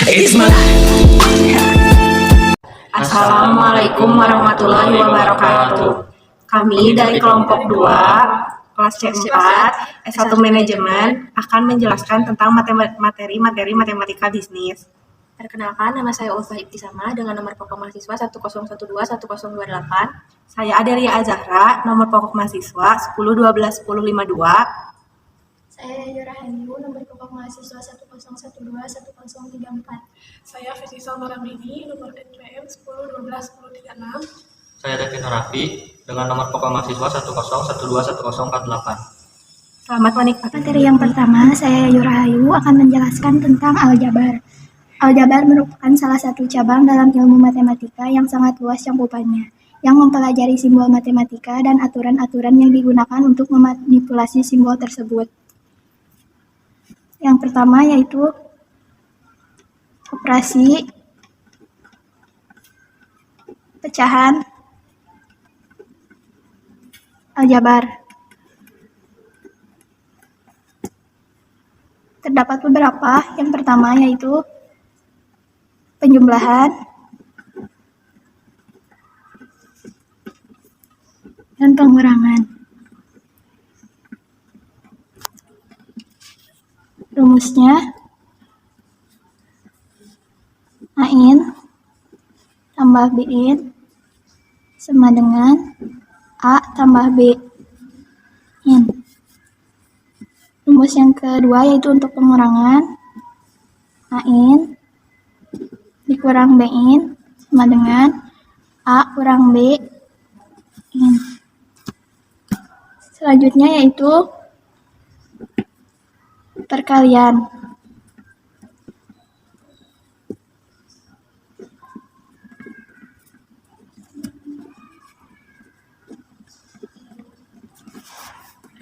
It's my life. Assalamualaikum warahmatullahi wabarakatuh. Kami dari kelompok 2, kelas C4, S1 Manajemen akan menjelaskan tentang materi matematika bisnis. Perkenalkan, nama saya Ulfa Ibtisama dengan nomor pokok mahasiswa 1012-1028. Saya Adelia Azahra, nomor pokok mahasiswa 1012-1052. Saya Yurahayu, nomor pokok mahasiswa 1012-1034. Saya Fesisa Marabini, nomor NPM 1012-1036. Saya Devin Rafi dengan nomor pokok mahasiswa 1012-1048. Selamat menikmati. Materi yang pertama, saya Yurahayu akan menjelaskan tentang aljabar. Aljabar merupakan salah satu cabang dalam ilmu matematika yang sangat luas cakupannya, yang mempelajari simbol matematika dan aturan-aturan yang digunakan untuk memanipulasi simbol tersebut. Yang pertama yaitu operasi pecahan aljabar. Terdapat beberapa. Yang pertama yaitu penjumlahan dan pengurangan. Rumusnya A-in tambah B-in sama dengan A tambah B-in. Rumus yang kedua yaitu untuk pengurangan, A-in dikurang B-in sama dengan A kurang B-in. Selanjutnya yaitu perkalian.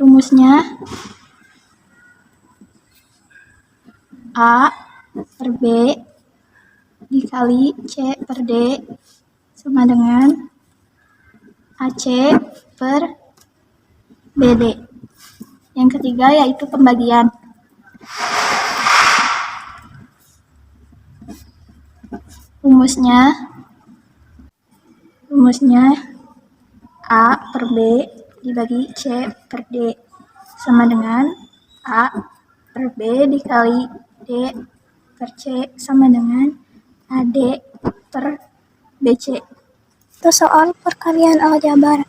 Rumusnya A per B dikali C per D sama dengan AC per BD. Yang ketiga yaitu pembagian. Rumusnya A per B dibagi C per D sama dengan A per B dikali D per C sama dengan AD per BC. Itu soal perkalian aljabar.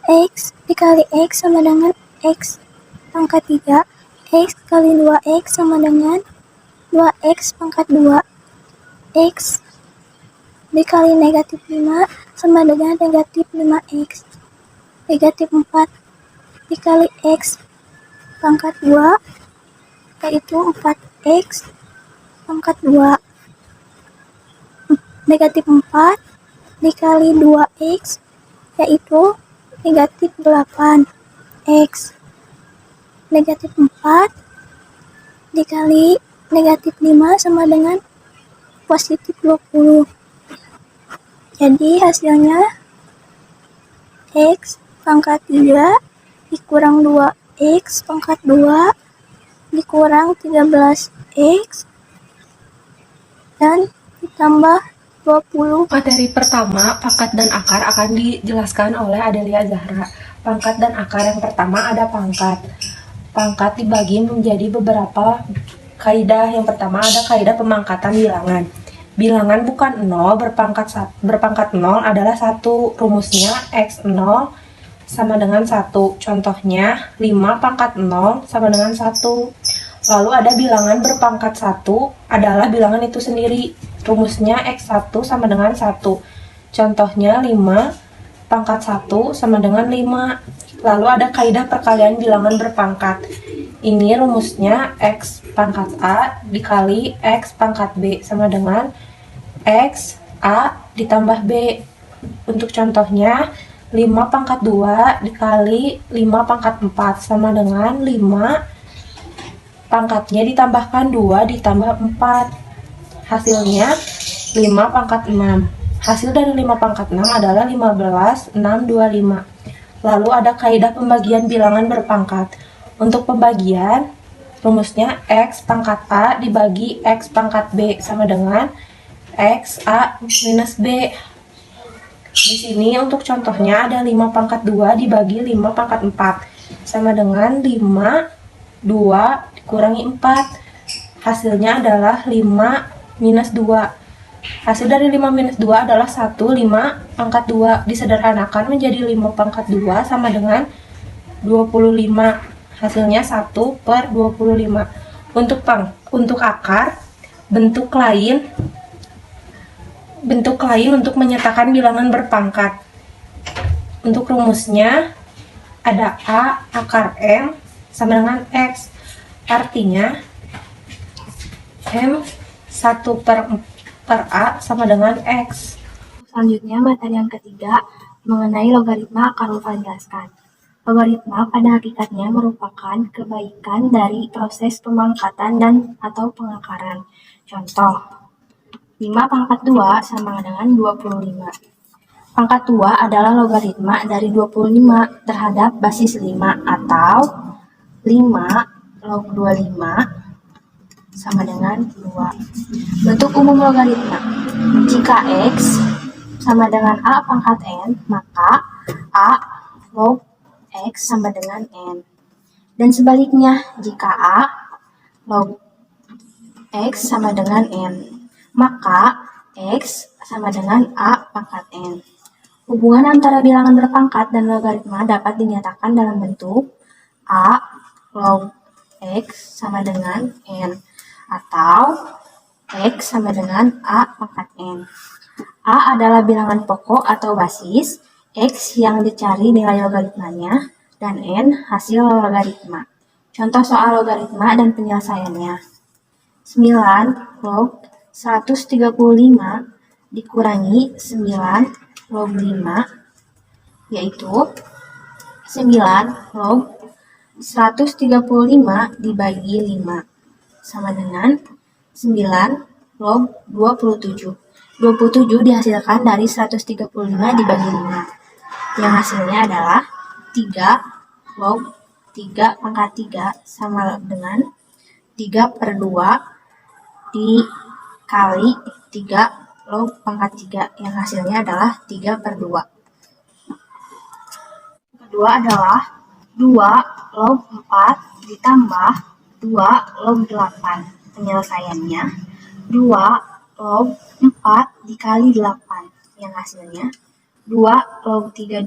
X dikali X sama dengan X pangkat 3. X kali 2X sama dengan 2X pangkat 2. X dikali negatif 5 sama dengan negatif 5X. Negatif 4 dikali X pangkat 2 yaitu 4X pangkat 2. Negatif 4 dikali 2X yaitu negatif 8X. Negatif 4 dikali negatif 5 sama dengan positif 20. Jadi hasilnya X pangkat 3 dikurang 2X pangkat 2 dikurang 13X dan ditambah 20. Materi pertama, pangkat dan akar, akan dijelaskan oleh Adelia Zahra. Pangkat dan akar yang pertama ada pangkat. Pangkat dibagi menjadi beberapa kaidah. Yang pertama ada kaidah pemangkatan bilangan. Bilangan bukan 0 berpangkat 0 adalah 1. Rumusnya X0 sama dengan 1. Contohnya 5 pangkat 0 sama dengan 1. Lalu ada bilangan berpangkat 1 adalah bilangan itu sendiri. Rumusnya X1 sama dengan 1. Contohnya 5 pangkat 1 sama dengan 5. Lalu ada kaidah perkalian bilangan berpangkat. Ini rumusnya X pangkat A dikali X pangkat B sama dengan X A ditambah B. Untuk contohnya 5 pangkat 2 dikali 5 pangkat 4 sama dengan 5 pangkatnya ditambahkan 2 ditambah 4. Hasilnya 5 pangkat 6. Hasil dari 5 pangkat 6 adalah 15, 6, 25. Lalu ada kaidah pembagian bilangan berpangkat. Untuk pembagian, Rumusnya X pangkat A dibagi X pangkat B sama dengan X A minus B. Di sini untuk contohnya ada 5 pangkat 2 dibagi 5 pangkat 4 sama dengan 5, 2 dikurangi 4. Hasilnya adalah 5 minus 2. Hasil dari 5 minus 2 adalah 1, 5 pangkat 2. Disederhanakan menjadi 5 pangkat 2 sama dengan 25. Hasilnya 1 per 25. Untuk akar, bentuk lain untuk menyatakan bilangan berpangkat. Untuk rumusnya ada A akar M sama dengan X. Artinya M 1 per A sama dengan X. Selanjutnya, materi yang ketiga mengenai logaritma akan Ulfa jelaskan. Logaritma pada hakikatnya merupakan kebaikan dari proses pemangkatan dan atau pengakaran. Contoh, 5 pangkat 2 sama dengan 25. Pangkat 2 adalah logaritma dari 25 terhadap basis 5 atau 5 log 25 sama dengan 2. Bentuk umum logaritma. Jika X sama dengan A pangkat N, maka A log X sama dengan N. Dan sebaliknya, jika A log X sama dengan N, maka X sama dengan A pangkat N. Hubungan antara bilangan berpangkat dan logaritma dapat dinyatakan dalam bentuk A log X sama dengan N atau X sama dengan A pangkat N. A adalah bilangan pokok atau basis, X yang dicari nilai logaritmanya, dan N hasil logaritma. Contoh soal logaritma dan penyelesaiannya. 9 log 135 dikurangi 9 log 5, yaitu 9 log 135 dibagi 5 sama dengan 9 log 27. 27 dihasilkan dari 135 dibagi 5, yang hasilnya adalah 3 log 3 pangkat 3 sama dengan 3 per 2 dikali 3 log pangkat 3, yang hasilnya adalah 3 per 2. Kedua adalah 2 log 4 ditambah 2 log 8. Penyelesaiannya 2 log 4 dikali 8, yang hasilnya 2 log 32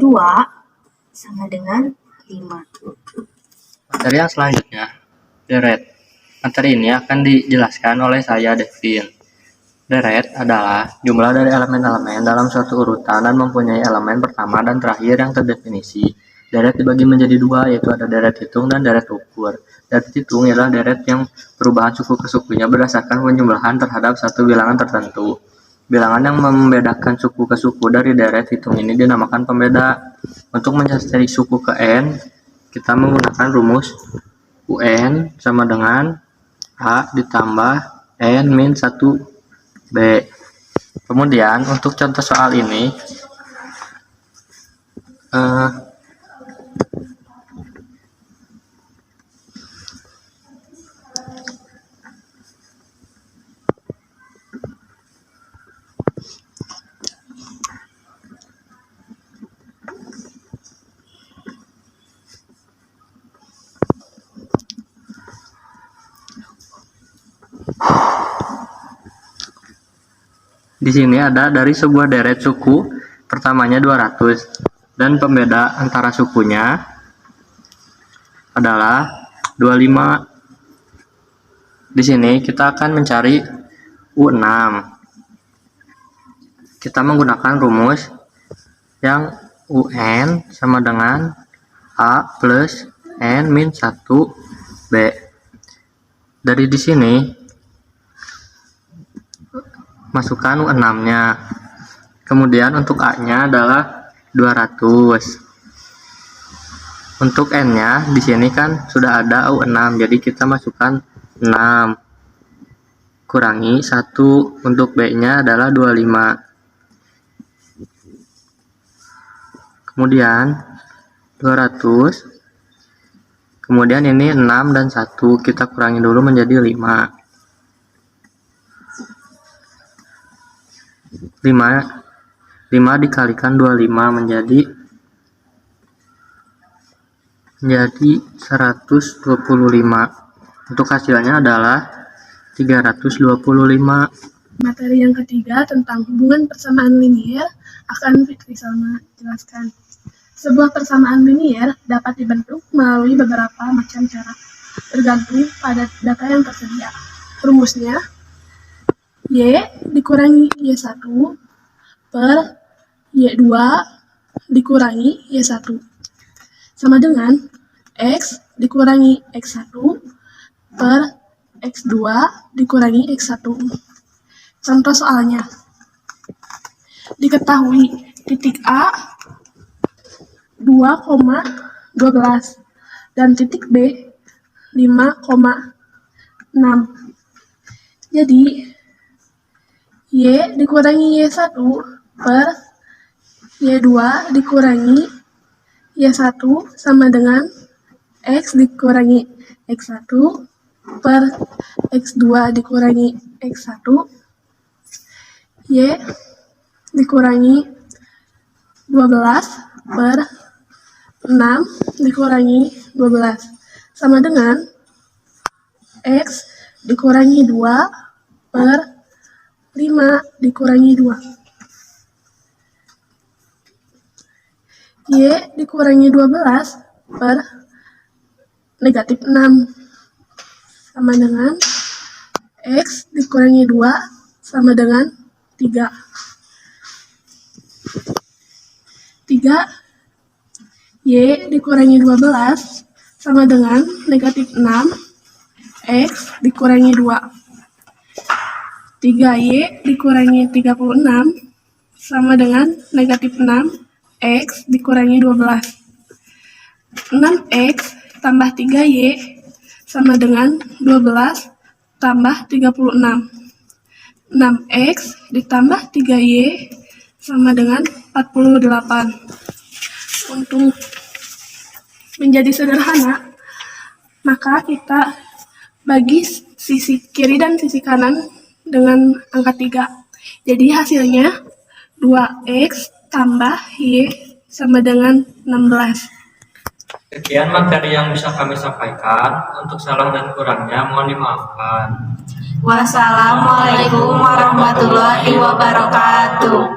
sama dengan 5. Materi yang selanjutnya, deret. Materi ini akan dijelaskan oleh saya, Devin. Deret adalah jumlah dari elemen-elemen dalam suatu urutan dan mempunyai elemen pertama dan terakhir yang terdefinisi. Deret dibagi menjadi dua, yaitu ada deret hitung dan deret ukur. Deret hitung ialah deret yang perubahan suku ke sukunya berdasarkan penjumlahan terhadap satu bilangan tertentu. Bilangan yang membedakan suku ke suku dari deret hitung ini dinamakan pembeda. Untuk mencari suku ke N, kita menggunakan rumus UN sama dengan A ditambah N min 1B. Kemudian untuk contoh soal ini, di sini ada dari sebuah deret suku, pertamanya 200 dan pembeda antara sukunya adalah 25. Di sini kita akan mencari U6. Kita menggunakan rumus yang UN sama dengan A plus N min 1B. Dari di sini masukkan U6-nya. Kemudian untuk A-nya adalah 200. Untuk N-nya di sini kan sudah ada U6, jadi kita masukkan 6. Kurangi 1, untuk B-nya adalah 25. Kemudian 200 Kemudian ini 6 dan 1 kita kurangi dulu menjadi 5. 5 dikalikan 25 menjadi 125. Untuk hasilnya adalah 325. Materi yang ketiga tentang hubungan persamaan linier akan Fitri Salma jelaskan. Sebuah persamaan linier dapat dibentuk melalui beberapa macam cara, tergantung pada data yang tersedia. Rumusnya, Y dikurangi Y1 per Y2 dikurangi Y1 sama dengan X dikurangi X1 per X2 dikurangi X1. Contoh soalnya, diketahui titik A 2,12 dan titik B 5,6. Jadi, Y dikurangi Y1 per Y2 dikurangi Y1 sama dengan X dikurangi X1 per X2 dikurangi X1, Y dikurangi 12 per 6 dikurangi 12 sama dengan X dikurangi 2 per 5 dikurangi 2. Y dikurangi 12 per negatif 6 sama dengan X dikurangi 2 sama dengan 3. 3 Y dikurangi 12 sama dengan negatif 6 X dikurangi 2. 3Y dikurangi 36 sama dengan negatif 6 X dikurangi 12. 6X tambah 3Y sama dengan 12 tambah 36. 6X ditambah 3Y sama dengan 48. Untuk menjadi sederhana, maka kita bagi sisi kiri dan sisi kanan dengan angka 3. Jadi hasilnya 2X tambah Y sama dengan 16. Sekian materi yang bisa kami sampaikan. Untuk salah dan kurangnya mohon dimaafkan. Wassalamualaikum warahmatullahi wabarakatuh.